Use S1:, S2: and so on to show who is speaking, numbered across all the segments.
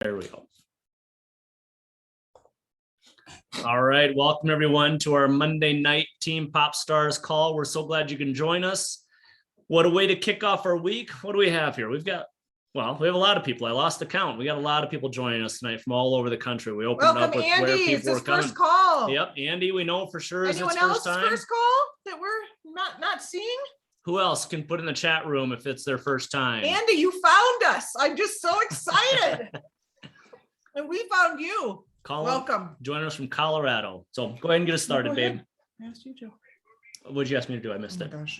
S1: There we go. All right, welcome everyone to our Monday night Team Pop Stars call. We're so glad you can join us. What a way to kick off our week. What do we have here? We have a lot of people. I lost the count. We got a lot of people joining us tonight from all over the country. We opened up with
S2: Andy.
S1: where people
S2: it's his
S1: were coming.
S2: First call.
S1: Yep, Andy, we know for sure is
S2: Anyone
S1: his
S2: else
S1: first time.
S2: First call that we're not seeing?
S1: Who else can put in the chat room if it's their first time?
S2: Andy, you found us. I'm just so excited. And we found you. Welcome.
S1: Join us from Colorado. So go ahead and get us started, babe.
S2: I asked you, Joe.
S1: What'd you ask me to do? I missed it.
S2: Gosh.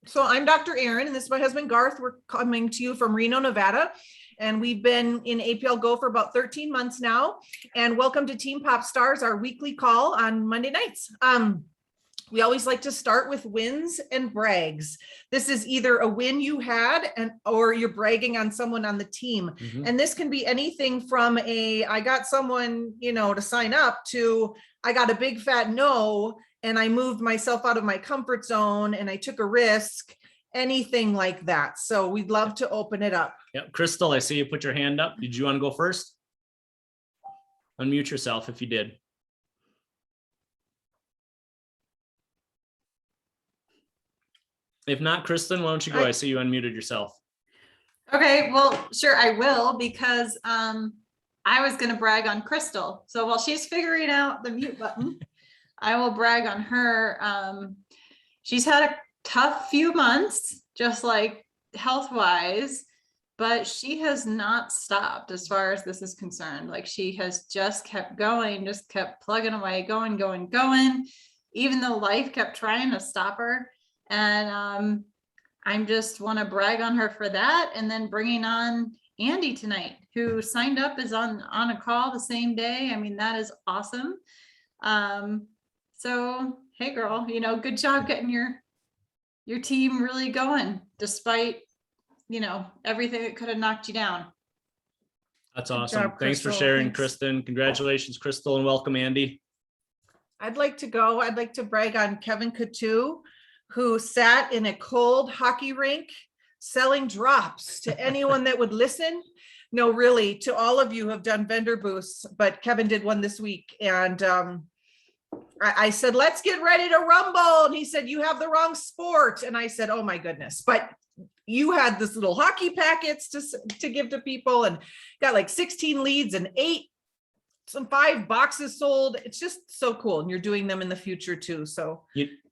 S2: So I'm Dr. Erin, and this is my husband, Garth. We're coming to you from Reno, Nevada. And we've been in APL Go for about 13 months now. And welcome to Team Pop Stars, our weekly call on Monday nights. We always like to start with wins and brags. This is either a win you had or you're bragging on someone on the team. Mm-hmm. And this can be anything from I got someone, to sign up to I got a big fat no, and I moved myself out of my comfort zone and I took a risk, anything like that. So we'd love to open it up.
S1: Yep. Crystal, I see you put your hand up. Did you want to go first? Unmute yourself if you did. If not, Kristen, why don't you go? I see you unmuted yourself.
S3: Okay, well, sure, I will, because I was going to brag on Crystal. So while she's figuring out the mute button, I will brag on her. She's had a tough few months, just like health-wise, but she has not stopped as far as this is concerned. Like, she has just kept going, just kept plugging away, going, even though life kept trying to stop her. And I just want to brag on her for that. And then bringing on Andy tonight, who signed up, is on a call the same day. I mean, that is awesome. So, hey girl, good job getting your team really going, despite, everything that could have knocked you down.
S1: That's awesome. Job, thanks for sharing, Kristen. Congratulations, Crystal, and welcome, Andy.
S2: I'd like to brag on Kevin Coutu, who sat in a cold hockey rink selling drops to anyone that would listen. No, really, to all of you who have done vendor booths, but Kevin did one this week. And I said, let's get ready to rumble. And he said, you have the wrong sport. And I said, oh my goodness. But you had this little hockey packets to give to people, and got like 16 leads and 5 boxes sold. It's just so cool. And you're doing them in the future too. So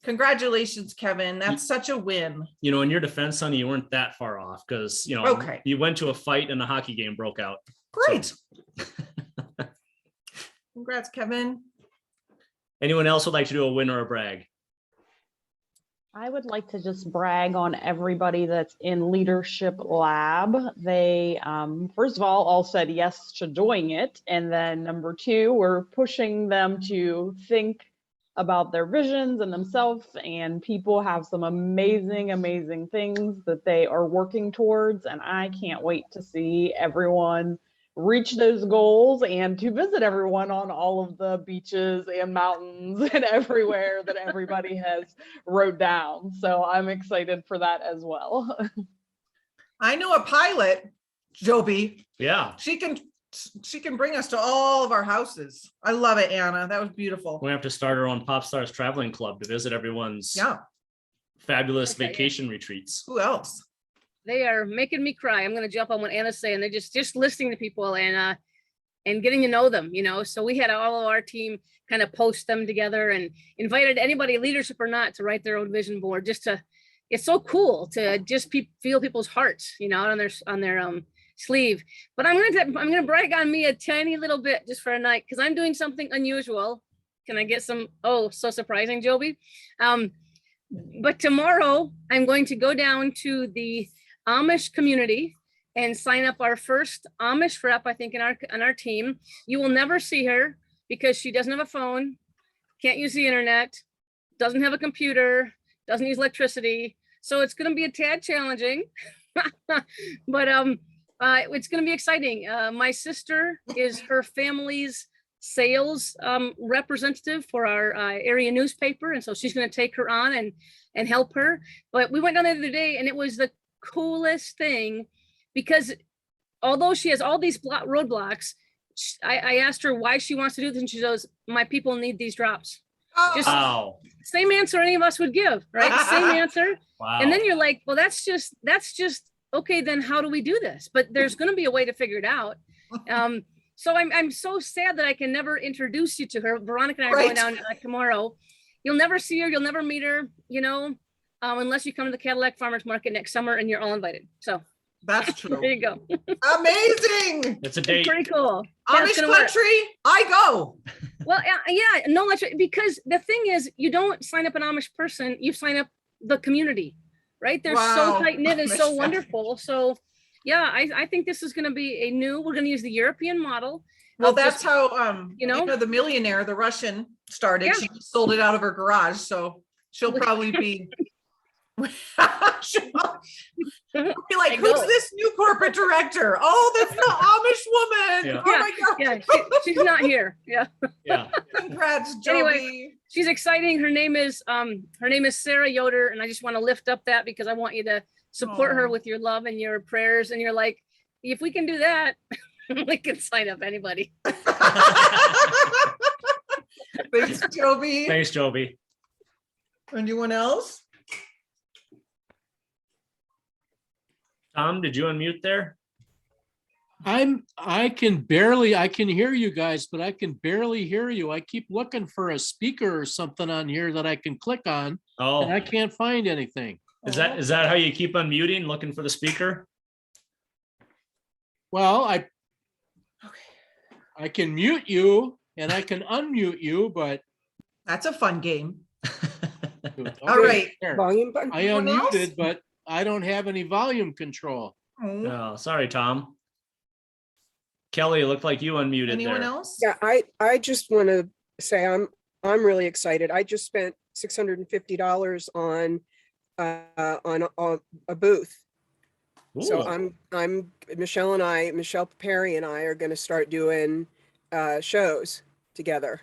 S2: congratulations, Kevin. That's such a win.
S1: In your defense, honey, you weren't that far off, because, you went to a fight and the hockey game broke out.
S2: Great. So. Congrats, Kevin.
S1: Anyone else would like to do a win or a brag?
S4: I would like to just brag on everybody that's in Leadership Lab. They, first of all said yes to doing it. And then number 2, we're pushing them to think about their visions and themselves. And people have some amazing, amazing things that they are working towards. And I can't wait to see everyone reach those goals and to visit everyone on all of the beaches and mountains and everywhere that everybody has wrote down. So I'm excited for that as well.
S2: I know a pilot, Joby.
S1: Yeah.
S2: She can bring us to all of our houses. I love it, Anna. That was beautiful.
S1: We have to start our own Pop Stars Traveling Club to visit everyone's fabulous vacation retreats.
S2: Who else?
S5: They are making me cry. I'm going to jump on what Anna's saying. They're just listening to people and getting to know them, So we had all of our team kind of post them together and invited anybody, leadership or not, to write their own vision board. It's so cool to just feel people's hearts, on their sleeve. But I'm going to brag on me a tiny little bit just for a night, because I'm doing something unusual. Can I get some? Oh, so surprising, Joby. But tomorrow I'm going to go down to the Amish community and sign up our first Amish rep, I think, on our team. You will never see her because she doesn't have a phone, can't use the internet, doesn't have a computer, doesn't use electricity. So it's going to be a tad challenging, but it's going to be exciting. My sister is her family's sales representative for our area newspaper, and so she's going to take her on and help her. But we went down there the other day, and it was the coolest thing, because although she has all these roadblocks, I asked her why she wants to do this, and she goes, my people need these drops. Just
S1: Wow.
S5: same answer any of us would give, right? Same answer.
S1: Wow.
S5: And then you're like, well, that's just okay. Then how do we do this? But there's going to be a way to figure it out. So I'm so sad that I can never introduce you to her. Veronica and I are going down tomorrow. You'll never see her. You'll never meet her, unless you come to the Cadillac Farmers Market next summer, and you're all invited. So
S2: That's true.
S5: there you go.
S2: Amazing.
S1: It's a date.
S5: Pretty cool.
S2: Amish country, I go.
S5: Well, yeah, no, that's right. Because the thing is, you don't sign up an Amish person, you sign up the community, right? They're so tight knit and so wonderful. So yeah, I think this is going to be we're going to use the European model.
S2: Well, that's how, the millionaire, the Russian started. Yeah. She sold it out of her garage. So she'll probably be, she'll be like, who's this new corporate director? Oh, that's the Amish woman.
S5: Yeah.
S2: Oh my God.
S5: Yeah, she's not here. Yeah.
S1: Yeah.
S2: Congrats, Joey.
S5: Anyway, she's exciting. Her name is Sarah Yoder. And I just want to lift up that because I want you to support her with your love and your prayers. And you're like, if we can do that, we can sign up anybody.
S2: Thanks, Joby.
S1: Thanks, Joby.
S2: Anyone else?
S1: Tom, did you unmute there?
S6: I can hear you guys, but I can barely hear you. I keep looking for a speaker or something on here that I can click on.
S1: Oh,
S6: and I can't find anything.
S1: Is that how you keep unmuting, looking for the speaker?
S6: Well, I can mute you and I can unmute you, but
S2: that's a fun game.
S6: Okay,
S2: all right.
S7: Volume button.
S6: I unmuted, but I don't have any volume control.
S1: Oh, sorry, Tom. Kelly, it looked like you unmuted.
S2: Anyone
S1: there.
S2: else?
S7: Yeah, I just want to say I'm really excited. I just spent $650 on a booth.
S1: Ooh.
S7: So I'm Michelle Perry and I are going to start doing shows together.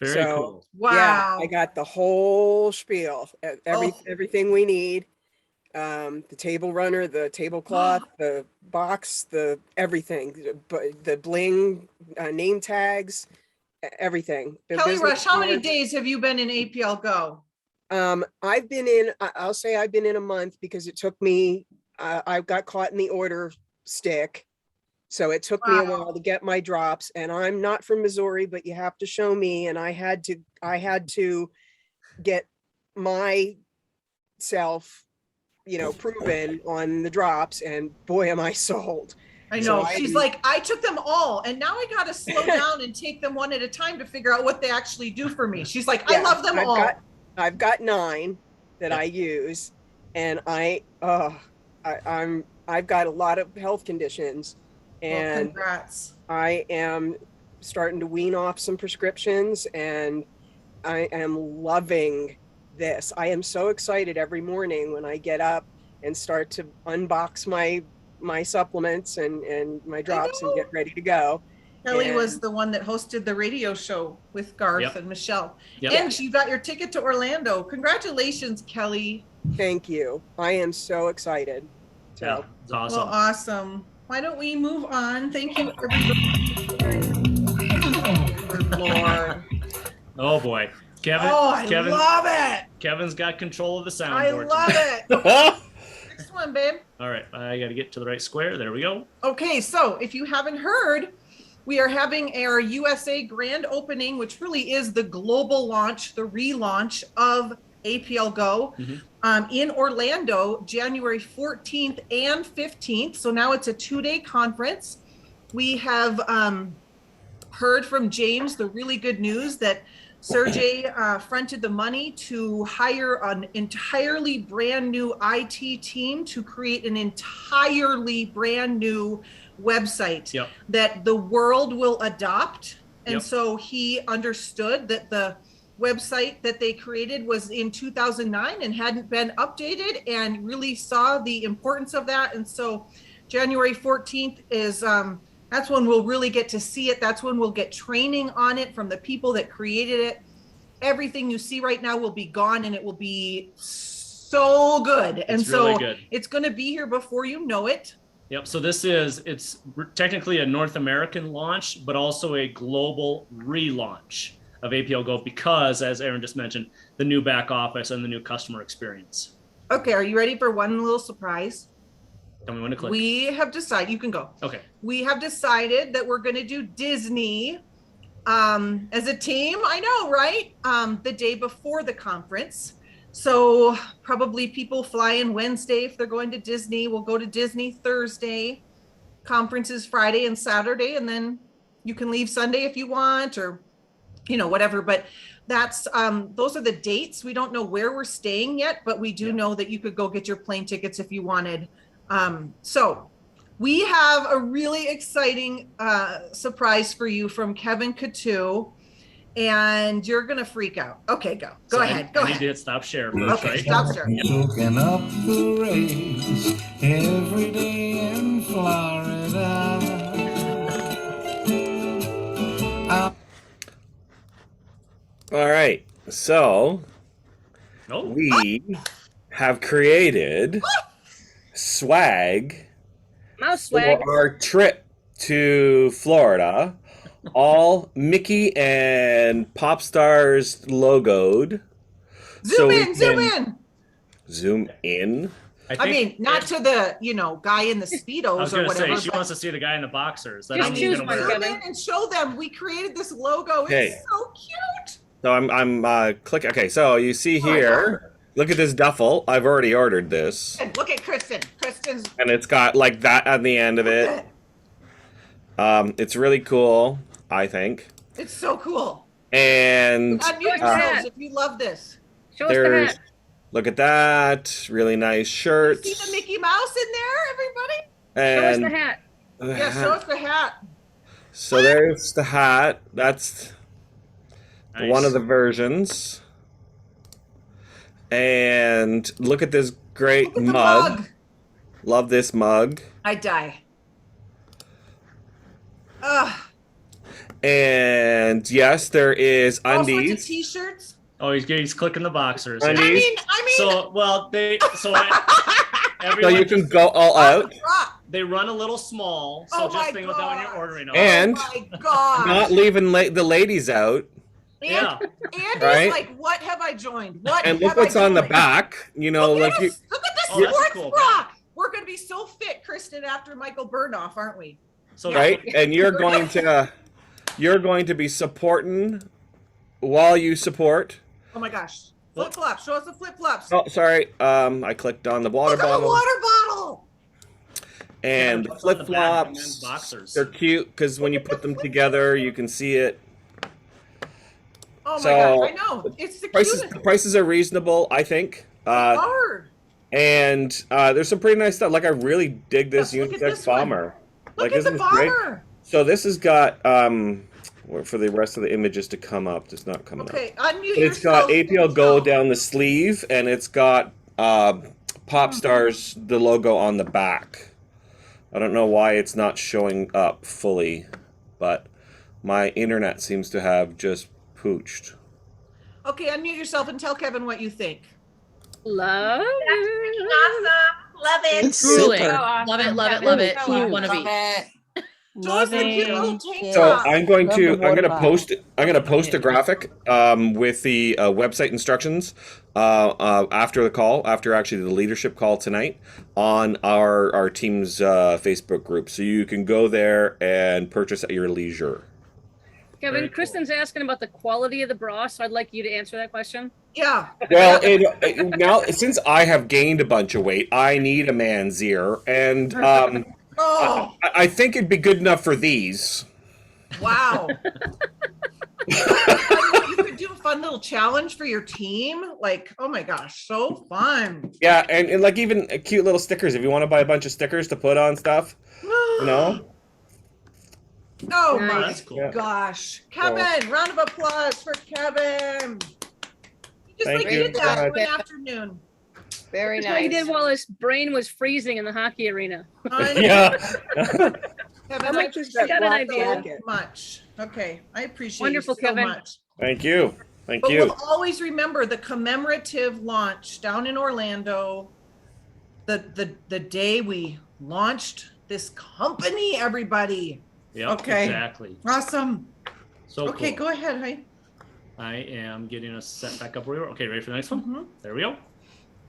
S1: Very cool.
S2: Wow.
S7: Yeah, I got the whole spiel, everything we need. The table runner, the tablecloth, the box, the everything, the bling, name tags, everything.
S2: Kelly Rush, how many days have you been in APL Go?
S7: I've been in a month because it took me, I got caught in the order stick. So it took me a while to get my drops, and I'm not from Missouri, but you have to show me. And I had to get myself, proven on the drops, and boy, am I sold.
S2: I know. She's like, I took them all, and now I got to slow down and take them one at a time to figure out what they actually do for me. She's like, I love them all.
S7: I've got 9 that I use, and I've got a lot of health conditions, and
S2: congrats.
S7: I am starting to wean off some prescriptions, and I am loving this. I am so excited every morning when I get up and start to unbox my supplements and my drops and get ready to go.
S2: Kelly was the one that hosted the radio show with Garth and Michelle. And you got your ticket to Orlando. Congratulations, Kelly.
S7: Thank you. I am so excited. So.
S1: Yeah, it's awesome.
S2: Well, awesome. Why don't we move on? Thank you, everybody. Lord.
S1: Oh boy. Kevin.
S2: I
S1: Kevin,
S2: love it.
S1: Kevin's got control of the soundboard.
S2: I love it. Next one, babe.
S1: All right. I got to get to the right square. There we go.
S2: Okay. So if you haven't heard, we are having our USA grand opening, which really is the global launch, the relaunch of APL Go in Orlando, January 14th and 15th. So now it's a 2-day conference. We have heard from James the really good news that Sergey fronted the money to hire an entirely brand new IT team to create an entirely brand new website that the world will adopt. And so he understood that the website that they created was in 2009 and hadn't been updated, and really saw the importance of that. And so January 14th is that's when we'll really get to see it. That's when we'll get training on it from the people that created it. Everything you see right now will be gone, and it will be so good. And so
S1: really good.
S2: It's going to be here before you know it.
S1: Yep. So it's technically a North American launch, but also a global relaunch of APL Go because, as Erin just mentioned, the new back office and the new customer experience.
S2: Okay, are you ready for one little surprise?
S1: Tell me when to click.
S2: We have decided, you can go.
S1: Okay.
S2: We have decided that we're going to do Disney as a team. I know, right? The day before the conference. So probably people fly in Wednesday if they're going to Disney. We'll go to Disney Thursday. Conference is Friday and Saturday, and then you can leave Sunday if you want, or whatever. But that's those are the dates. We don't know where we're staying yet, but we do know that you could go get your plane tickets if you wanted. So we have a really exciting surprise for you from Kevin Coutu, and you're gonna freak out. Okay, go ahead. Go
S1: I need
S2: ahead.
S1: to hit stop share first,
S2: Okay,
S1: right?
S2: stop share.
S8: Soaking up the rays every day in Florida.
S9: All right, so
S1: Oh,
S9: we have created swag
S5: Mouse swag.
S9: for our trip to Florida, all Mickey and Pop Stars logoed.
S2: Zoom
S9: we
S2: in, zoom
S9: can
S2: in.
S9: Zoom in.
S2: I mean, not to the guy in the
S1: I was
S2: Speedos or
S1: gonna
S2: whatever.
S1: say she
S2: but
S1: wants to see the guy in the boxers. That
S5: Just
S1: I'm
S5: choose
S1: gonna
S5: one,
S1: wear.
S2: zoom
S5: Kevin.
S2: in and show them we created this logo.
S9: Okay.
S2: It's so cute.
S9: So I'm click. Okay, so you see
S2: Oh my
S9: here. Look at this duffel. I've already ordered this,
S2: And look at Kristen. Kristen's
S9: and it's got like that at the end of it. It's really cool, I think.
S2: It's so cool.
S9: And
S2: Unmute
S5: Look at
S2: yourselves
S5: that.
S2: if you love this.
S5: Show us the
S9: there's
S5: hat.
S9: look at that, really nice shirt.
S2: See the Mickey Mouse in there, everybody?
S5: Show us
S9: And
S5: the hat.
S2: Yeah, show us the hat.
S9: so there's the hat. That's
S1: Nice.
S9: one of the versions. And look at this great
S2: Look at the
S9: mug.
S2: mug.
S9: Love this mug.
S2: I die. Ugh.
S9: And yes, there is
S2: All sorts of
S9: undies.
S2: t-shirts.
S1: Oh, he's clicking the boxers.
S9: Undies.
S2: I mean,
S1: So
S9: So
S1: everyone
S9: you can go all out.
S2: drop.
S1: they run a little small. So
S2: Oh my
S1: just think about that when you're
S2: God.
S1: ordering them.
S9: And
S2: Oh my God.
S9: not leaving the ladies out.
S1: Yeah.
S2: Andy's
S9: Right?
S2: like, what have I joined? What
S9: And
S2: have
S9: look what's
S2: I
S9: on the
S2: joined?
S9: back. You know,
S2: Look
S9: like
S2: at
S9: you,
S2: us. Look at the
S1: Oh, that's a
S2: sports
S1: cool
S2: bra. We're going to be so fit, Kristen, after Michael Burnoff, aren't we?
S1: So
S9: right? And you're going to be supporting while you support.
S2: Oh my gosh. Flip flops. Show us the flip flops.
S9: Oh, sorry. I clicked on the water
S2: Look at the
S9: bottle.
S2: water bottle.
S9: And the
S1: what's on the
S9: flip
S1: back and then
S9: flops.
S1: boxers.
S9: They're cute because when you put them together, you can see it.
S2: Oh my
S9: So,
S2: gosh. I know. It's the
S9: The
S2: cutest.
S9: prices are reasonable, I think.
S2: Hard.
S9: And there's some pretty nice stuff. Like I really dig this
S2: Yes, look at
S9: unisex
S2: this one.
S9: bomber.
S2: Look
S9: Like
S2: at the
S9: isn't this great?
S2: bomber.
S9: So this has got for the rest of the images to come up. It's not coming up.
S2: Okay, unmute
S9: It's got
S2: yourself.
S9: APL Go down the sleeve, and it's got Pop Stars the logo on the back. I don't know why it's not showing up fully, but my internet seems to have just pooched.
S2: Okay, unmute yourself and tell Kevin what you think.
S5: Love it.
S10: Awesome. Love it.
S11: It's super.
S10: Love it, love it,
S4: Kevin.
S10: love it.
S4: Cute.
S10: One of each.
S2: Show us the cute little
S4: Loving.
S2: tank
S9: So
S2: top.
S9: I'm going
S4: Love
S9: to
S4: the
S9: I'm going to
S4: water
S9: post I'm going to post a graphic with the website instructions after the call, after actually the leadership call tonight on our team's Facebook group, so you can go there and purchase at your leisure.
S5: Kevin,
S1: Very cool.
S5: Kristen's asking about the quality of the bra, so I'd like you to answer that question.
S2: Yeah.
S9: Well, now since I have gained a bunch of weight, I need a man's ear, and
S2: Oh,
S9: I think it'd be good enough for these.
S2: wow. You could do a fun little challenge for your team. Like, oh my gosh, so fun.
S9: Yeah, and like even cute little stickers. If you want to buy a bunch of stickers to put on stuff, you know.
S2: Oh
S5: Nice.
S2: my
S1: That's cool.
S2: gosh. Kevin, round of applause for Kevin. He just
S9: Thank
S2: like
S9: you.
S2: did that
S9: Good.
S2: one afternoon.
S10: Very
S5: That's what he
S10: nice.
S5: did while his brain was freezing in the hockey arena.
S2: I know.
S9: Yeah.
S2: Kevin,
S7: How
S2: I
S7: much is that
S5: got an
S7: black
S5: idea.
S7: jacket?
S2: so much. Okay, I appreciate
S5: Wonderful,
S2: you so
S5: Kevin.
S2: much.
S9: Thank you. Thank
S2: But
S9: you.
S2: we'll always remember the commemorative launch down in Orlando. The day we launched this company, everybody.
S1: Yep,
S2: Okay.
S1: exactly.
S2: Awesome.
S1: So
S2: Okay,
S1: cool.
S2: go ahead, honey.
S1: I am getting us set back up where we were. Okay, ready for the next one? There we go.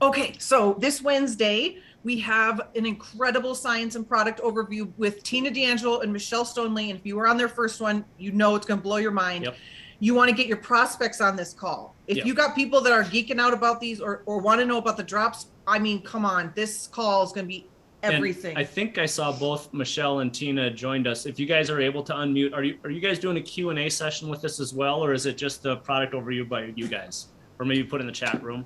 S2: Okay, so this Wednesday, we have an incredible science and product overview with Tina D'Angelo and Michelle Stoneley. And if you were on their first one, you know it's going to blow your mind.
S1: Yep.
S2: You want to get your prospects on this call. If
S1: Yep.
S2: you got people that are geeking out about these or want to know about the drops, I mean, come on, this call is going to be everything.
S1: And I think I saw both Michelle and Tina joined us. If you guys are able to unmute, are you guys doing a Q&A session with this as well, or is it just the product overview by you guys? Or maybe put in the chat room?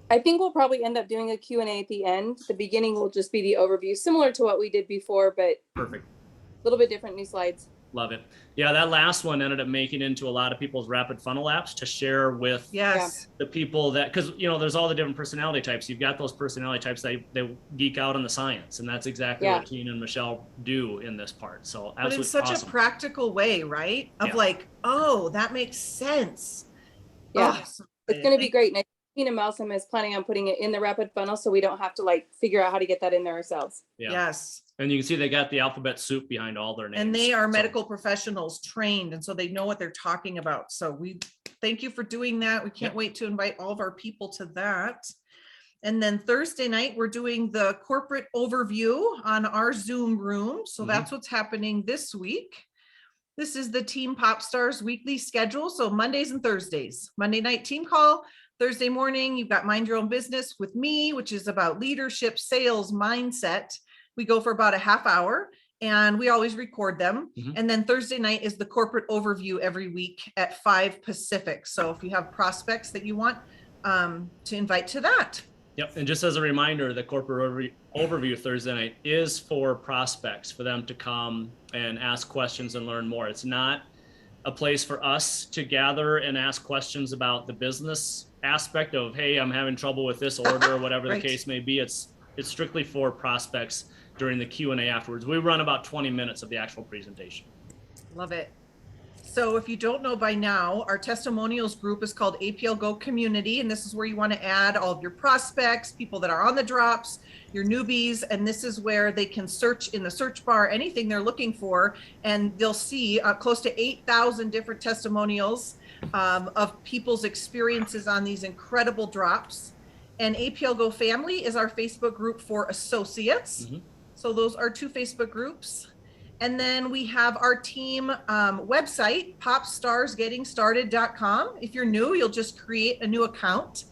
S10: I think we'll probably end up doing a Q&A at the end. The beginning will just be the overview, similar to what we did before, but
S1: Perfect.
S10: a little bit different, new slides.
S1: Love it. Yeah, that last one ended up making into a lot of people's rapid funnel apps to share with
S2: Yes.
S1: the people that, because there's all the different personality types. You've got those personality types that they geek out on the science, and that's exactly what Tina and Michelle do in this part. So
S2: But in
S1: absolutely
S2: such
S1: awesome.
S2: a practical way, right? Of
S1: Yeah.
S2: like, oh, that makes sense.
S10: Yeah.
S2: Awesome.
S10: It's going to be great. And I think Tina Malsom is planning on putting it in the rapid funnel, so we don't have to like figure out how to get that in there ourselves.
S1: Yeah.
S2: Yes.
S1: And you can see they got the alphabet soup behind all their names.
S2: And they are
S1: So,
S2: medical professionals trained, and so they know what they're talking about. So we thank you for doing that. We can't
S1: Yep.
S2: wait to invite all of our people to that. And then Thursday night, we're doing the corporate overview on our Zoom room. So that's what's happening this week. This is the Team Popstars weekly schedule. So Mondays and Thursdays, Monday night team call. Thursday morning, you've got Mind Your Own Business with me, which is about leadership, sales, mindset. We go for about a half hour and we always record them. And then Thursday night is the corporate overview every week at 5 Pacific. So if you have prospects that you want to invite to that.
S1: Yep. And just as a reminder, the corporate overview Thursday night is for prospects, for them to come and ask questions and learn more. It's not a place for us to gather and ask questions about the business aspect of, hey, I'm having trouble with this order or whatever
S2: Right.
S1: the case may be. It's strictly for prospects during the Q&A afterwards. We run about 20 minutes of the actual presentation.
S2: Love it. So if you don't know by now, our testimonials group is called APL Go Community. And this is where you want to add all of your prospects, people that are on the drops, your newbies. And this is where they can search in the search bar, anything they're looking for. And they'll see close to 8,000 different testimonials of people's experiences on these incredible drops. And APL Go Family is our Facebook group for associates. So those are 2 Facebook groups. And then we have our team website, popstarsgettingstarted.com. If you're new, you'll just create a new account.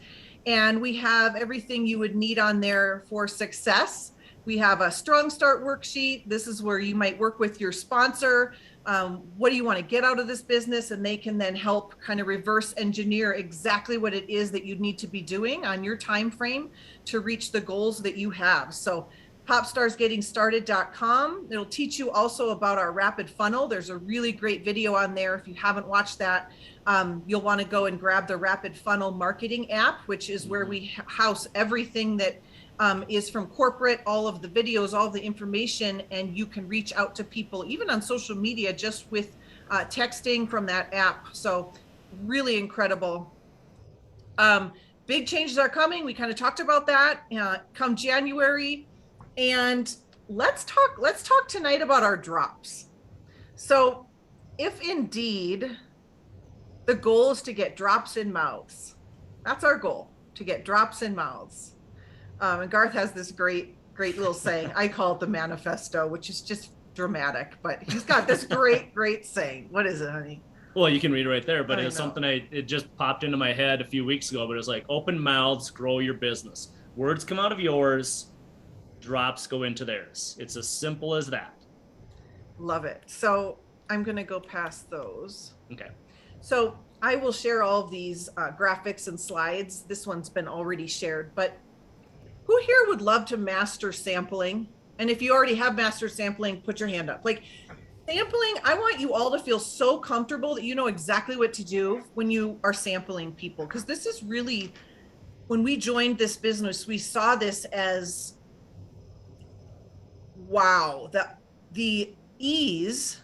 S2: And we have everything you would need on there for success. We have a strong start worksheet. This is where you might work with your sponsor. What do you want to get out of this business? And they can then help kind of reverse engineer exactly what it is that you need to be doing on your time frame to reach the goals that you have. So popstarsgettingstarted.com. It'll teach you also about our rapid funnel. There's a really great video on there. If you haven't watched that, you'll want to go and grab the rapid funnel marketing app, which is where we house everything that is from corporate, all of the videos, all of the information, and you can reach out to people, even on social media, just with texting from that app. So really incredible. Big changes are coming. We kind of talked about that come January. And let's talk tonight about our drops. So if indeed the goal is to get drops in mouths, that's our goal, to get drops in mouths. And Garth has this great little saying. I call it the manifesto, which is just dramatic, but he's got this great saying. What is it, honey?
S1: Well, you can read it right there, but
S2: I
S1: it's
S2: know.
S1: something it just popped into my head a few weeks ago, but it's like, open mouths grow your business. Words come out of yours, drops go into theirs. It's as simple as that.
S2: Love it. So I'm going to go past those.
S1: Okay.
S2: So I will share all of these graphics and slides. This one's been already shared, but who here would love to master sampling? And if you already have master sampling, put your hand up. Like sampling, I want you all to feel so comfortable that you know exactly what to do when you are sampling people. Because this is really, when we joined this business, we saw this as, wow, the ease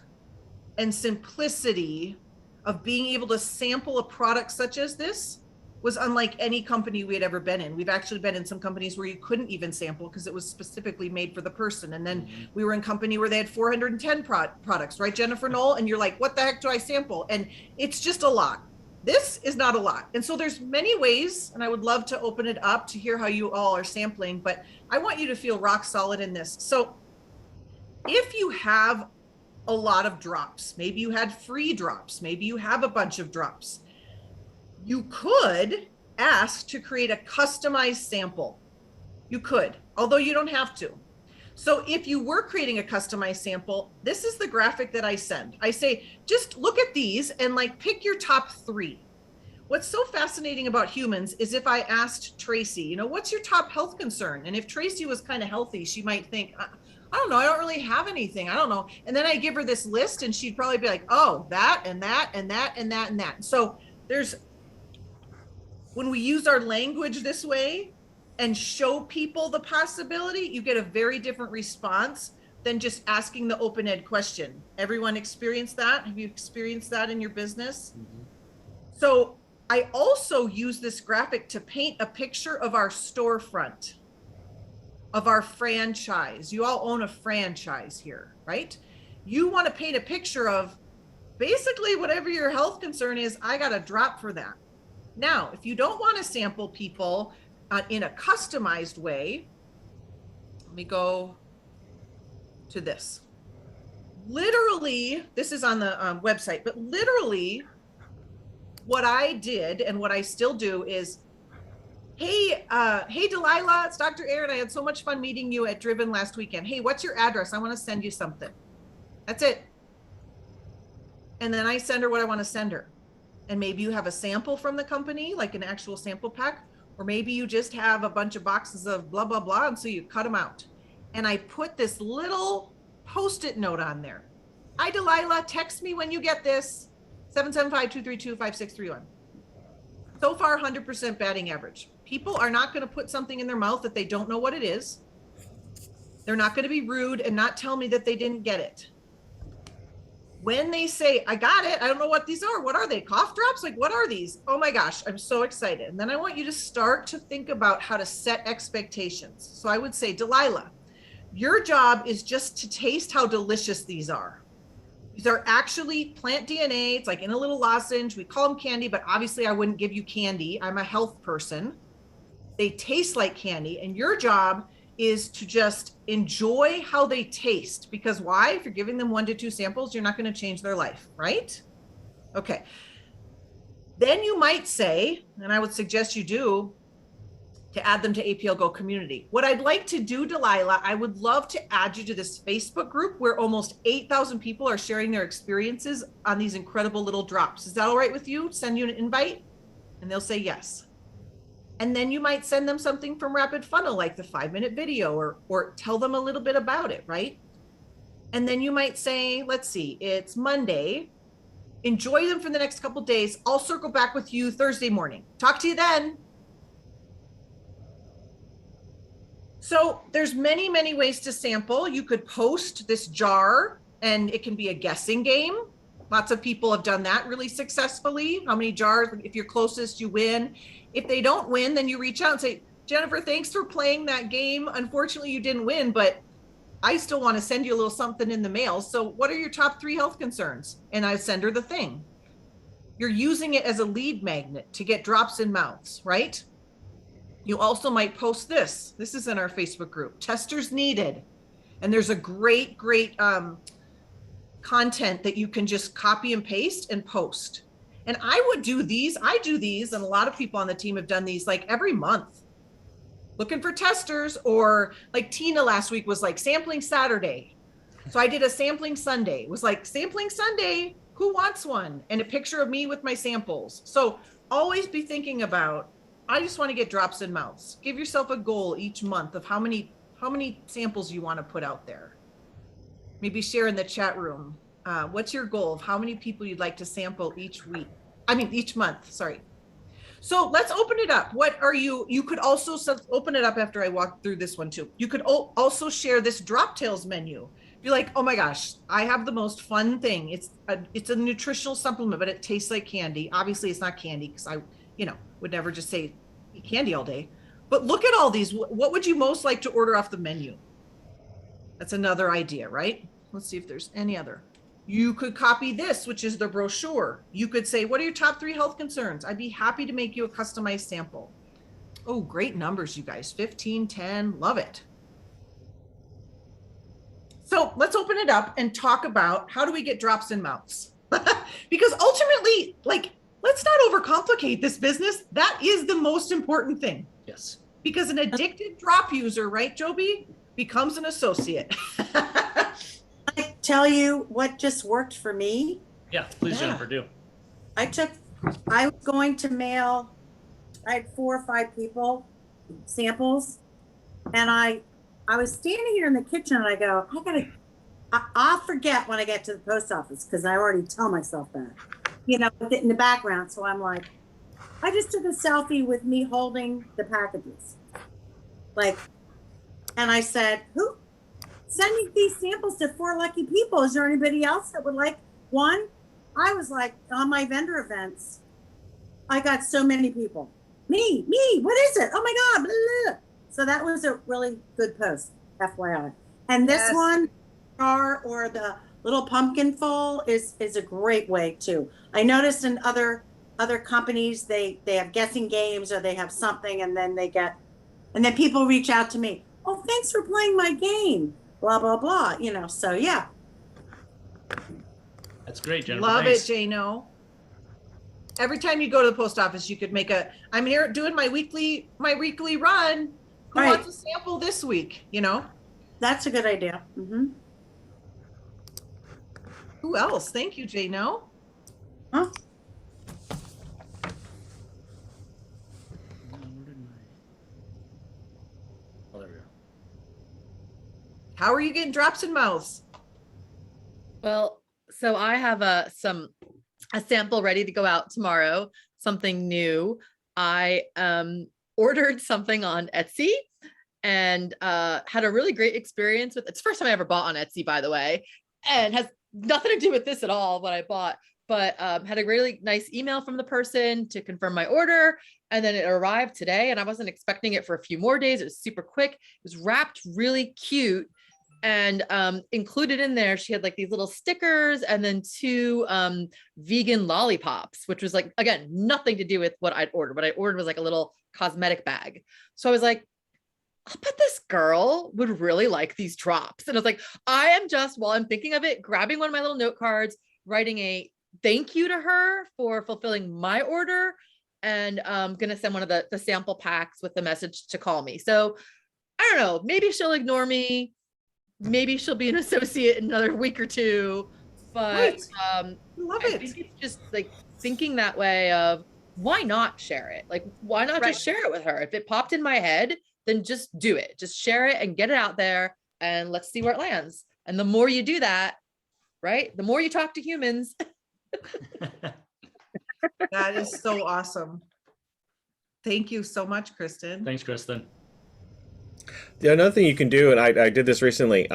S2: and simplicity of being able to sample a product such as this was unlike any company we had ever been in. We've actually been in some companies where you couldn't even sample because it was specifically made for the person. And then we were in company where they had 410 products, right, Jennifer Knoll? And you're like, what the heck do I sample? And it's just a lot. This is not a lot. And so there's many ways, and I would love to open it up to hear how you all are sampling, but I want you to feel rock solid in this. So if you have a lot of drops, maybe you had free drops, maybe you have a bunch of drops, you could ask to create a customized sample. You could, although you don't have to. So if you were creating a customized sample, this is the graphic that I send. I say, just look at these and like pick your top 3. What's so fascinating about humans is if I asked Tracy, you know, what's your top health concern? And if Tracy was kind of healthy, she might think, I don't know, I don't really have anything. I don't know. And then I give her this list and she'd probably be like, oh, that and that and that and that and that. So when we use our language this way and show people the possibility, you get a very different response than just asking the open-ed question. Everyone experienced that? Have you experienced that in your business? Mm-hmm. So I also use this graphic to paint a picture of our storefront, of our franchise. You all own a franchise here, right? You want to paint a picture of basically whatever your health concern is, I got a drop for that. Now, if you don't want to sample people in a customized way, let me go to this. Literally, this is on the website, but literally what I did and what I still do is, hey, Delilah, it's Dr. Erin. I had so much fun meeting you at Driven last weekend. Hey, what's your address? I want to send you something. That's it. And then I send her what I want to send her. And maybe you have a sample from the company, like an actual sample pack, or maybe you just have a bunch of boxes of blah, blah, blah. And so you cut them out. And I put this little Post-it note on there. Hi, Delilah, text me when you get this, 775-232-5631. So far, 100% batting average. People are not going to put something in their mouth that they don't know what it is. They're not going to be rude and not tell me that they didn't get it. When they say, I got it, I don't know what these are. What are they? Cough drops? Like, what are these? Oh my gosh, I'm so excited. And then I want you to start to think about how to set expectations. So I would say, Delilah, your job is just to taste how delicious these are. These are actually plant DNA. It's like in a little lozenge. We call them candy, but obviously I wouldn't give you candy. I'm a health person. They taste like candy. And your job is to just enjoy how they taste. Because why? If you're giving them 1 to 2 samples, you're not going to change their life, right? Okay. Then you might say, and I would suggest you do, to add them to APL Go community. What I'd like to do, Delilah, I would love to add you to this Facebook group where almost 8,000 people are sharing their experiences on these incredible little drops. Is that all right with you? Send you an invite? And they'll say yes. And then you might send them something from Rapid Funnel, like the 5-minute video, or tell them a little bit about it, right? And then you might say, let's see, it's Monday. Enjoy them for the next couple of days. I'll circle back with you Thursday morning. Talk to you then. So there's many, many ways to sample. You could post this jar and it can be a guessing game. Lots of people have done that really successfully. How many jars? If you're closest, you win. If they don't win, then you reach out and say, Jennifer, thanks for playing that game. Unfortunately, you didn't win, but I still want to send you a little something in the mail. So what are your top 3 health concerns? And I send her the thing. You're using it as a lead magnet to get drops in mouths, right? You also might post this. This is in our Facebook group, Testers Needed. And there's a great content that you can just copy and paste and post. And I would do these. I do these, and a lot of people on the team have done these like every month. Looking for testers, or like Tina last week was like sampling Saturday. So I did a sampling Sunday. It was like sampling Sunday, who wants one? And a picture of me with my samples. So always be thinking about, I just want to get drops in mouths. Give yourself a goal each month of how many samples you want to put out there. Maybe share in the chat room. What's your goal of how many people you'd like to sample each month, sorry. So let's open it up. What are you could also open it up after I walk through this one too. You could also share this drop tails menu. Be like, oh my gosh, I have the most fun thing. It's a nutritional supplement, but it tastes like candy. Obviously it's not candy because would never just say eat candy all day. But look at all these. What would you most like to order off the menu? That's another idea, right? Let's see if there's any other. You could copy this, which is the brochure. You could say, what are your top 3 health concerns? I'd be happy to make you a customized sample. Oh, great numbers, you guys. 15, 10, love it. So let's open it up and talk about how do we get drops in mouths? Because ultimately, like, let's not overcomplicate this business. That is the most important thing.
S1: Yes.
S2: Because an addicted drop user, right, Joby, becomes an associate.
S11: I tell you what just worked for me.
S1: Yeah, please,
S2: Yeah.
S1: Jennifer, do.
S11: I was going to mail, I had 4 or 5 people samples, and I was standing here in the kitchen and I go, I'll forget when I get to the post office, because I already tell myself that, you know, with it in the background. So I'm like, I just took a selfie with me holding the packages. Like, and I said, who sending these samples to 4 lucky people? Is there anybody else that would like one? I was like, on my vendor events, I got so many people. Me, what is it? Oh my God. Blah, blah, blah. So that was a really good post, FYI. And this one, or the little pumpkin full is a great way too. I noticed in other companies, they have guessing games, or they have something, and then people reach out to me. Oh, thanks for playing my game. Blah, blah, blah. You know, so yeah.
S1: That's great, Jennifer.
S2: Love
S1: Thanks.
S2: it, Jano. Every time you go to the post office, you could make I'm here doing my weekly run. Who
S11: Right.
S2: wants a sample this week? You know?
S11: That's a good idea. Mm-hmm.
S2: Who else? Thank you, Jano.
S11: Huh?
S1: Oh, there we go.
S2: How are you getting drops in mouths?
S12: Well, so I have a sample ready to go out tomorrow, something new. I ordered something on Etsy and had a really great experience with it's the first time I ever bought on Etsy, by the way, and has nothing to do with this at all, what I bought, but had a really nice email from the person to confirm my order. And then it arrived today, and I wasn't expecting it for a few more days. It was super quick. It was wrapped really cute. And included in there, she had like these little stickers and then 2 vegan lollipops, which was like, again, nothing to do with what I'd ordered. What I ordered was like a little cosmetic bag. So I was like, I bet this girl would really like these drops. And I was like, I am just, while I'm thinking of it, grabbing one of my little note cards, writing a thank you to her for fulfilling my order. And I'm going to send one of the sample packs with the message to call me. So I don't know, maybe she'll ignore me. Maybe she'll be an associate in another week or 2, but
S2: Love
S12: I
S2: it.
S12: think it's just like thinking that way of why not share it? Like, why not just share it with her? If it popped in my head, then just do it. Just share it and get it out there, and let's see where it lands. And the more you do that, right? The more you talk to humans.
S2: That is so awesome. Thank you so much, Kristen.
S1: Thanks, Kristen.
S9: Yeah, another thing you can do, and I did this recently,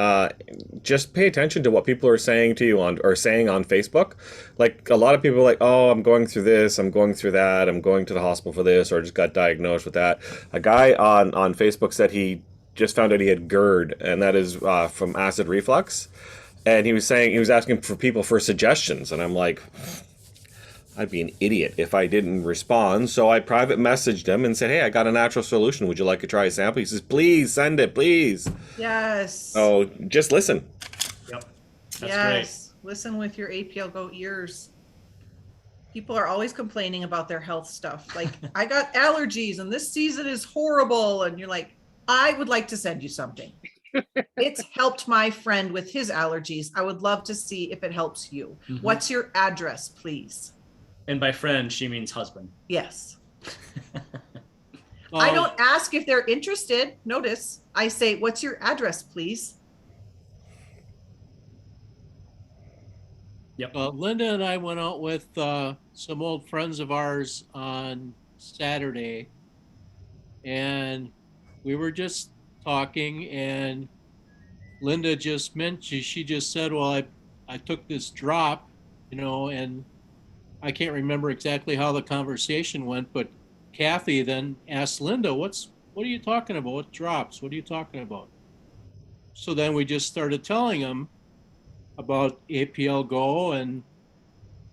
S9: just pay attention to what people are saying to you saying on Facebook. Like, a lot of people are like, oh, I'm going through this, I'm going through that, I'm going to the hospital for this, or just got diagnosed with that. A guy on Facebook said he just found out he had GERD, and that is from acid reflux. And he was asking for people for suggestions, and I'm like, I'd be an idiot if I didn't respond. So I private messaged him and said, hey, I got a natural solution. Would you like to try a sample? He says, please send it, please.
S2: Yes.
S9: So just listen.
S1: Yep. That's
S2: Yes. Listen with your APL Go ears. People are always complaining about their health stuff. Like, I got allergies and this season is horrible. And you're like, I would like to send you something. It's helped my friend with his allergies. I would love to see if it helps you.
S1: Mhm.
S2: What's your address, please?
S1: And by friend, she means husband.
S2: Yes. I
S6: Oh,
S2: don't ask if they're interested. Notice I say, what's your address, please?
S1: Yep.
S6: Linda and I went out with some old friends of ours on Saturday, and we were just talking, and Linda just mentioned, she just said, well, I took this drop, and I can't remember exactly how the conversation went, but Kathy then asked Linda, what are you talking about? What drops? What are you talking about? So then we just started telling them about APL Go and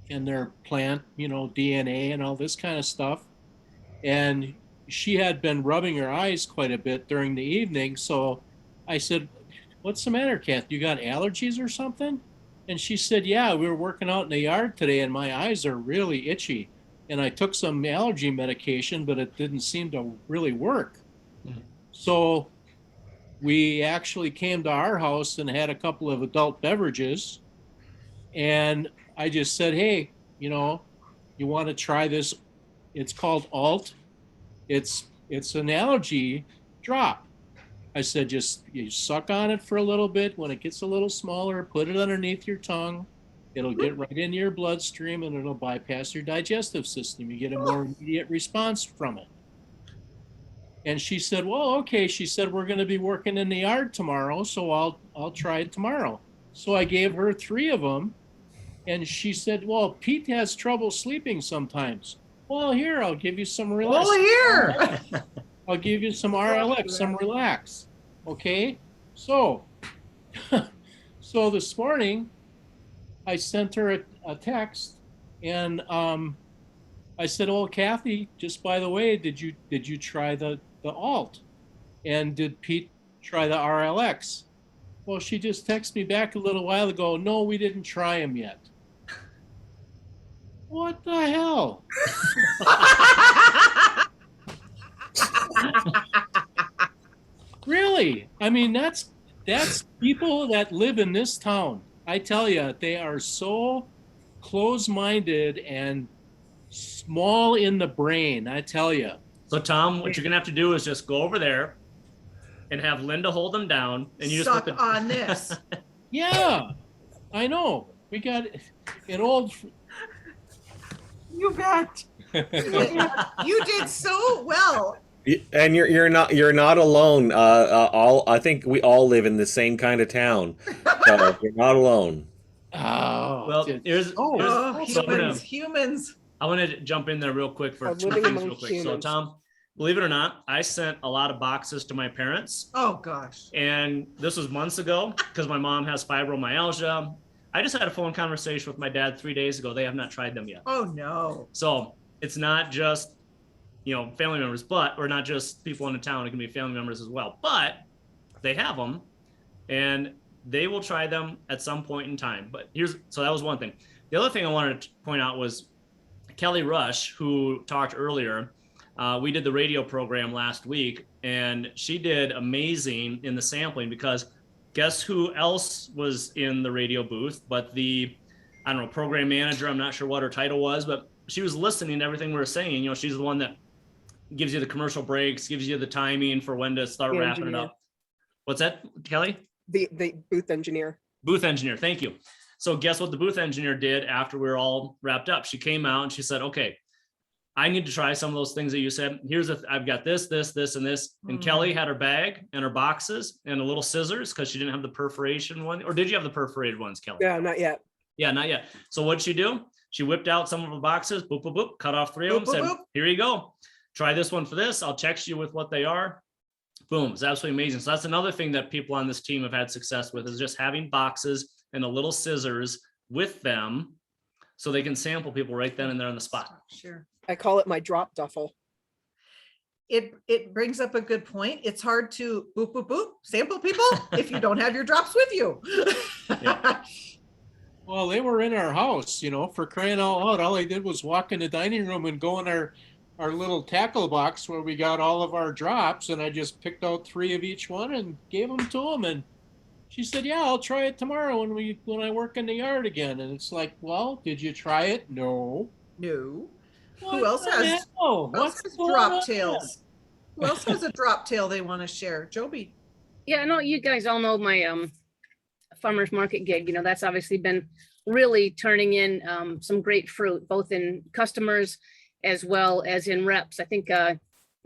S6: their plant, DNA and all this kind of stuff. And she had been rubbing her eyes quite a bit during the evening. So I said, what's the matter, Kath? You got allergies or something? And she said, yeah, we were working out in the yard today and my eyes are really itchy. And I took some allergy medication, but it didn't seem to really work. Mm-hmm. So we actually came to our house and had a couple of adult beverages. And I just said, hey, you want to try this? It's called Alt. It's an allergy drop. I said, just you suck on it for a little bit. When it gets a little smaller, put it underneath your tongue. It'll get right into your bloodstream and it'll bypass your digestive system. You get a more immediate response from it. And she said, well, okay. She said, we're going to be working in the yard tomorrow, so I'll try it tomorrow. So I gave her 3 of them. And she said, well, Pete has trouble sleeping sometimes. Well, here, I'll give you some relax.
S2: Oh, here.
S6: I'll give you some RLX, some relax. Okay? So this morning, I sent her a text and I said, oh, Kathy, just by the way, did you try the Alt? And did Pete try the RLX? Well, she just texted me back a little while ago. No, we didn't try them yet. What the hell? Really? I mean, that's people that live in this town. I tell you, they are so close-minded and small in the brain. I tell you.
S1: So Tom, what you're gonna have to do is just go over there and have Linda hold them down, and you
S2: suck
S1: just
S2: on this.
S6: Yeah, I know. We got an old.
S2: You bet. You did so well.
S9: And you're not alone. I think we all live in the same kind of town. So you're not alone.
S6: Oh,
S1: well,
S2: humans.
S1: I want to jump in there real quick for 2 things real quick. So Tom, believe it or not, I sent a lot of boxes to my parents.
S2: Oh gosh.
S1: And this was months ago because my mom has fibromyalgia. I just had a phone conversation with my dad 3 days ago. They have not tried them yet.
S2: Oh no.
S1: So it's not just, family members, or not just people in the town. It can be family members as well, but they have them and they will try them at some point in time. But so that was one thing. The other thing I wanted to point out was Kelly Rush, who talked earlier. We did the radio program last week and she did amazing in the sampling because guess who else was in the radio booth, but the, program manager, I'm not sure what her title was, but she was listening to everything we were saying. She's the one that gives you the commercial breaks, gives you the timing for when to start wrapping it up. What's that, Kelly?
S7: The booth engineer. Booth engineer,
S1: thank you. So guess what the booth engineer did after we were all wrapped up? She came out and she said, okay, I need to try some of those things that you said. I've got this, and this. And Kelly had her bag and her boxes and a little scissors because she didn't have the perforation one. Or did you have the perforated ones, Kelly?
S7: Yeah, not yet.
S1: Yeah, not yet. So what'd she do? She whipped out some of her boxes, boop, boop, boop, cut off 3 of them, said, boop. Here you go. Try this one for this. I'll text you with what they are. Boom. It's absolutely amazing. So that's another thing that people on this team have had success with is just having boxes and the little scissors with them so they can sample people right then and there on the spot.
S2: Sure.
S7: I call it my drop duffel.
S2: It brings up a good point. It's hard to boop, boop, boop, sample people if you don't have your drops with you.
S1: Yeah.
S6: Well, they were in our house, for crying out loud. All I did was walk in the dining room and go in our little tackle box where we got all of our drops. And I just picked out 3 of each one and gave them to them. And she said, yeah, I'll try it tomorrow when I work in the yard again. And it's like, well, did you try it? No.
S2: No. Who else has drop tails? Who else has a drop tail they want to share? Joby.
S5: Yeah, no, you guys all know my farmers market gig. That's obviously been really turning in some great fruit, both in customers as well as in reps. I think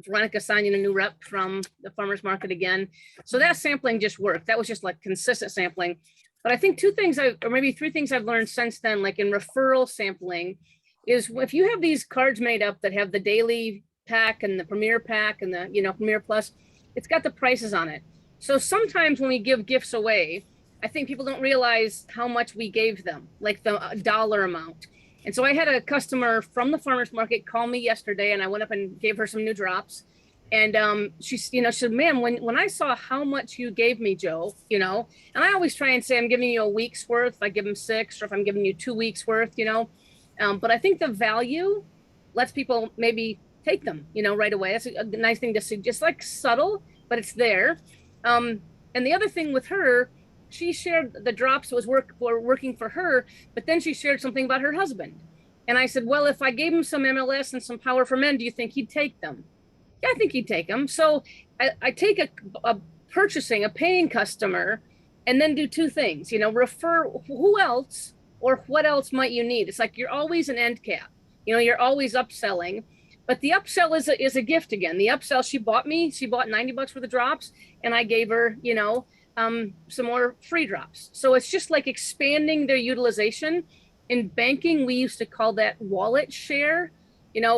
S5: Veronica signing a new rep from the farmers market again. So that sampling just worked. That was just like consistent sampling. But I think 2 things or maybe 3 things I've learned since then, like in referral sampling, is if you have these cards made up that have the daily pack and the Premier pack and the, Premier Plus, it's got the prices on it. So sometimes when we give gifts away, I think people don't realize how much we gave them, like the dollar amount. And so I had a customer from the farmer's market call me yesterday, and I went up and gave her some new drops. And she said, "Ma'am, when I saw how much you gave me, Joe, and I always try and say I'm giving you a week's worth. I give them 6, or if I'm giving you 2 weeks worth, but I think the value lets people maybe take them, right away. That's a nice thing to see, just like subtle, but it's there. And the other thing with her, she shared the drops were working for her, but then she shared something about her husband. And I said, well, if I gave him some MLS and some Power for Men, do you think he'd take them? Yeah, I think he'd take them. So I take a paying customer, and then do 2 things, refer who else or what else might you need. It's like you're always an end cap, you're always upselling. But the upsell is a gift again. The upsell, she bought $90 worth of drops, and I gave her, some more free drops. So it's just like expanding their utilization. In banking, we used to call that wallet share.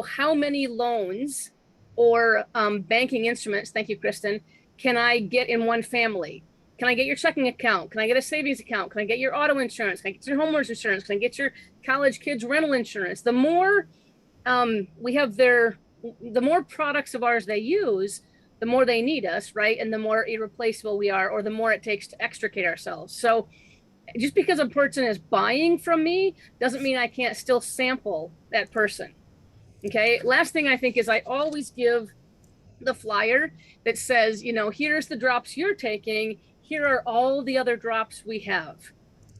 S5: How many loans or banking instruments, thank you, Kristen, can I get in one family? Can I get your checking account? Can I get a savings account? Can I get your auto insurance? Can I get your homeowner's insurance? Can I get your college kids rental insurance? The more we have the more products of ours they use, the more they need us, right? And the more irreplaceable we are, or the more it takes to extricate ourselves. So just because a person is buying from me doesn't mean I can't still sample that person. Okay. Last thing I think is I always give the flyer that says, here's the drops you're taking. Here are all the other drops we have,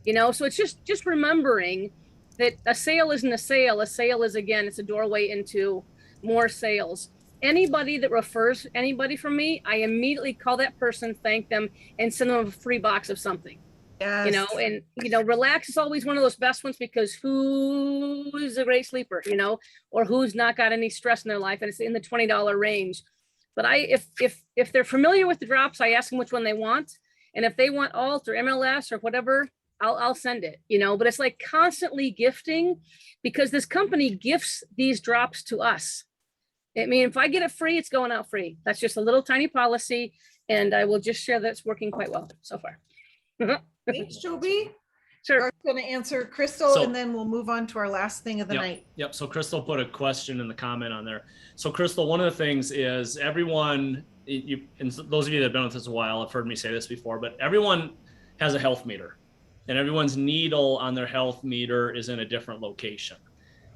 S5: so it's just remembering that a sale isn't a sale. A sale is, again, it's a doorway into more sales. Anybody that refers anybody from me, I immediately call that person, thank them, and send them a free box of something.
S2: Yes.
S5: Relax is always one of those best ones, because who's a great sleeper, or who's not got any stress in their life, and it's in the $20 range. But if they're familiar with the drops, I ask them which one they want. And if they want alt or MLS or whatever, I'll send it, but it's like constantly gifting, because this company gifts these drops to us. I mean, if I get it free, it's going out free. That's just a little tiny policy. And I will just share that it's working quite well so far.
S2: Thanks, Joby.
S5: Sure.
S2: Garth's going to answer Crystal,
S1: So-
S2: and then we'll move on to our last thing of the night.
S1: Yep. So Crystal put a question in the comment on there. So Crystal, one of the things is everyone, and those of you that have been with us a while have heard me say this before, but everyone has a health meter, and everyone's needle on their health meter is in a different location.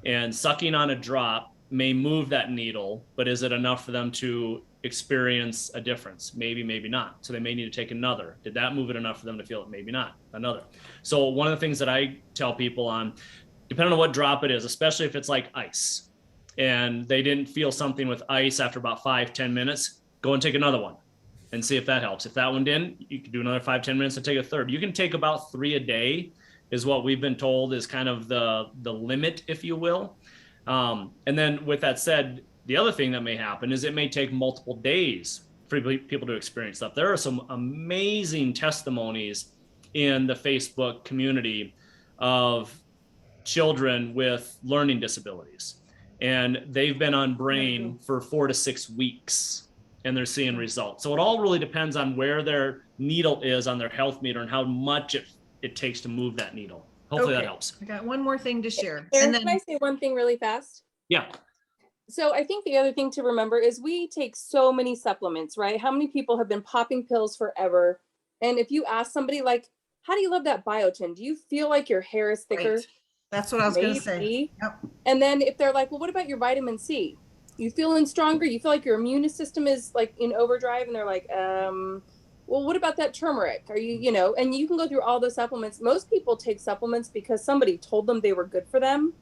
S1: And sucking on a drop may move that needle, but is it enough for them to experience a difference? Maybe, maybe not. So they may need to take another. Did that move it enough for them to feel it? Maybe not. Another. So one of the things that I tell people on, depending on what drop it is, especially if it's like ice, and they didn't feel something with ice after about 5-10 minutes, go and take another one and see if that helps. If that one didn't, you can do another 5-10 minutes and take a third. You can take about 3 a day is what we've been told is kind of the limit, if you will. And then with that said, the other thing that may happen is it may take multiple days for people to experience stuff. There are some amazing testimonies in the Facebook community of children with learning disabilities, and they've been on brain for 4 to 6 weeks, and they're seeing results. So it all really depends on where their needle is on their health meter and how much it takes to move that needle. Hopefully that helps.
S2: I got one more thing to share.
S10: Erin,
S2: And then
S10: can I say one thing really fast?
S1: Yeah.
S10: So I think the other thing to remember is we take so many supplements, right? How many people have been popping pills forever? And if you ask somebody like, how do you love that biotin? Do you feel like your hair is thicker?
S2: Right. That's what I was going to say.
S10: Maybe.
S2: Yep.
S10: And then if they're like, well, what about your vitamin C? You feeling stronger? You feel like your immune system is like in overdrive? And they're like, well, what about that turmeric? Are you, and you can go through all the supplements. Most people take supplements because somebody told them they were good for them,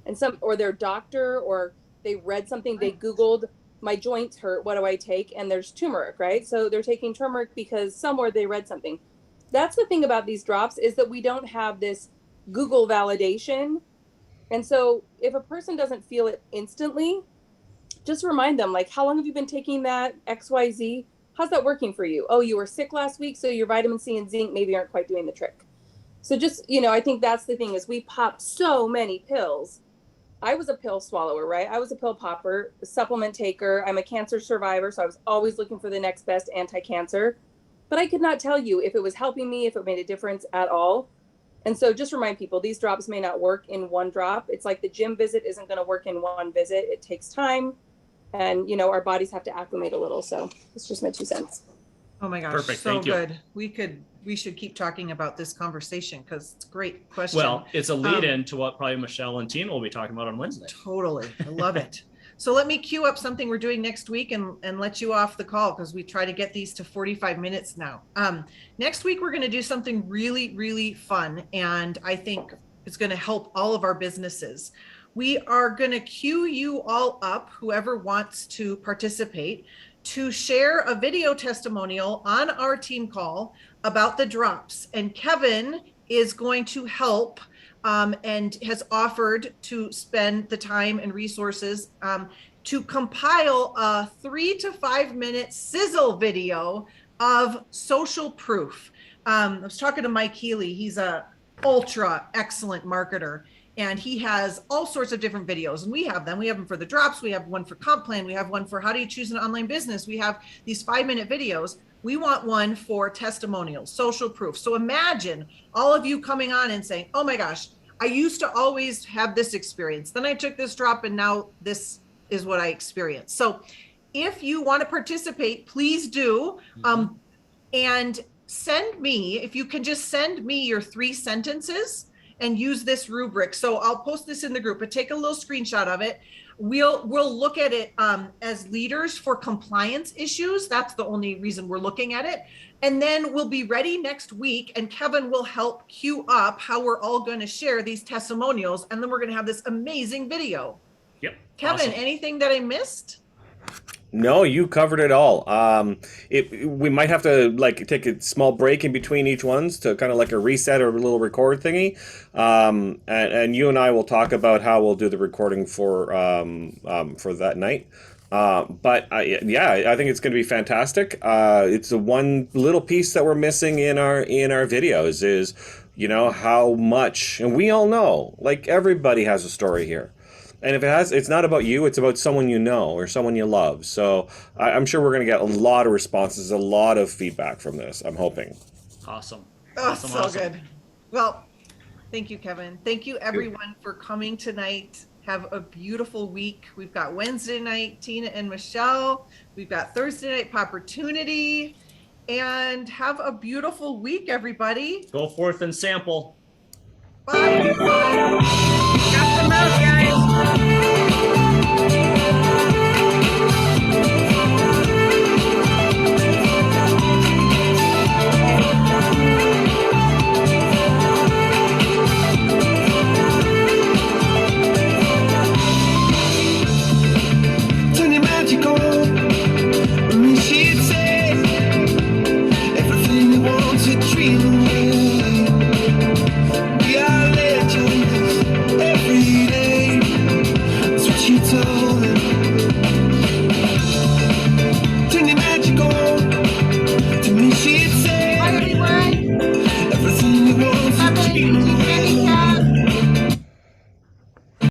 S10: and or their doctor, or they read something, they Googled, my joints hurt, what do I take? And there's turmeric, right? So they're taking turmeric because somewhere they read something. That's the thing about these drops, is that we don't have this Google validation. And so if a person doesn't feel it instantly, just remind them, like, how long have you been taking that XYZ? How's that working for you? Oh, you were sick last week, so your vitamin C and zinc maybe aren't quite doing the trick. So just, I think that's the thing, is we pop so many pills I was a pill swallower, right? I was a pill popper, a supplement taker. I'm a cancer survivor, so I was always looking for the next best anti-cancer. But I could not tell you if it was helping me, if it made a difference at all. And so just remind people, these drops may not work in one drop. It's like the gym visit isn't going to work in one visit. It takes time. And, you know, our bodies have to acclimate a little. So it's just my 2 cents.
S2: Oh my gosh,
S1: Perfect,
S2: so
S1: thank you.
S2: good. We should keep talking about this conversation because it's a great question.
S1: Well, it's a lead in to what probably Michelle and Tina will be talking about on Wednesday.
S2: Totally. I love it. So let me queue up something we're doing next week and let you off the call because we try to get these to 45 minutes now. Next week, we're going to do something really, really fun. And I think it's going to help all of our businesses. We are going to queue you all up, whoever wants to participate, to share a video testimonial on our team call about the drops. And Kevin is going to help and has offered to spend the time and resources to compile a 3 to 5 minute sizzle video of social proof. I was talking to Mike Healy. He's a ultra excellent marketer. And he has all sorts of different videos, and we have them. We have them for the drops. We have one for comp plan. We have one for how do you choose an online business. We have these 5-minute videos. We want one for testimonials, social proof. So imagine all of you coming on and saying, oh my gosh, I used to always have this experience. Then I took this drop and now this is what I experienced. So if you want to participate, please do. And send me, if you can just send me your 3 sentences and use this rubric. So I'll post this in the group, but take a little screenshot of it. We'll look at it as leaders for compliance issues. That's the only reason we're looking at it. And then we'll be ready next week and Kevin will help queue up how we're all going to share these testimonials. And then we're going to have this amazing video.
S1: Yep.
S2: Kevin,
S1: awesome.
S2: Anything that I missed?
S9: No, you covered it all. We might have to like take a small break in between each ones to kind of like a reset or a little record thingy. And you and I will talk about how we'll do the recording for that night. But yeah, I think it's going to be fantastic. It's the one little piece that we're missing in our videos is, you know, how much, and we all know, like everybody has a story here. And if it's not about you, it's about someone you know or someone you love. So I'm sure we're going to get a lot of responses, a lot of feedback from this. I'm hoping.
S1: Awesome.
S2: Oh,
S1: Awesome,
S2: so
S1: awesome.
S2: good. Well, thank you, Kevin. Thank you, everyone, for coming tonight. Have a beautiful week. We've got Wednesday night, Tina and Michelle. We've got Thursday night, Opportunity. And have a beautiful week, everybody.
S1: Go forth and sample.
S2: Bye. Got the